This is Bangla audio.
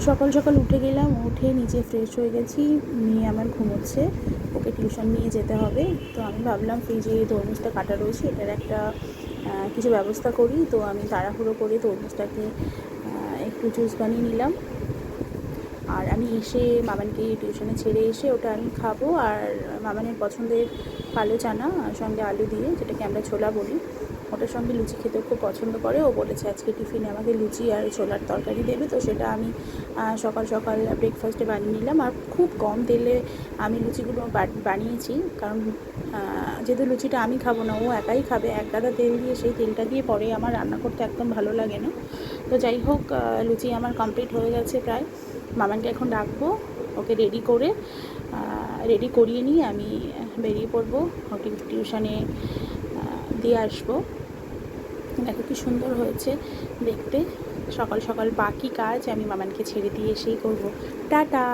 সকাল সকাল উঠে গেলাম, উঠে নিচে ফ্রেশ হয়ে গেছি, মেয়ে আমার ঘুমোচ্ছে, ওকে টিউশন নিয়ে যেতে হবে। তো আমি ভাবলাম ফ্রিজে তরমুজটা কাটা রয়েছে, এটার একটা কিছু ব্যবস্থা করি। তো আমি তাড়াহুড়ো করে তরমুজটাকে একটু জুস বানিয়ে নিলাম। আর আমি এসে মামানকে টিউশনে ছেড়ে এসে ওটা আমি খাবো। আর মামানের পছন্দের কালো চানা সঙ্গে আলু দিয়ে, যেটাকে আমরা ছোলা বলি, ওটার সঙ্গে লুচি খেতেও খুব পছন্দ করে। ও বলেছে আজকে টিফিনে আমাকে লুচি আর ছোলার তরকারি দেবে, তো সেটা আমি সকাল সকাল ব্রেকফাস্টে বানিয়ে নিলাম। আর খুব কম তেলে আমি লুচিগুলো বানিয়েছি, কারণ যেহেতু লুচিটা আমি খাবো না, ও একাই খাবে, এক গাদা তেল দিয়ে সেই তেলটা দিয়ে পরে আমার রান্না করতে একদম ভালো লাগে না। তো যাই হোক, লুচি আমার কমপ্লিট হয়ে গেছে প্রায়। মামানকে এখন ডাকবো, ওকে রেডি করিয়ে নিয়ে আমি বেরিয়ে পড়বো, ওকে টিউশনে দিয়ে আসবো। দেখো কি সুন্দর হয়েছে দেখতে। সকাল সকাল বাকি কাজ আমি মামানকে ছেড়ে দিয়ে এসেই করবো। টাটা।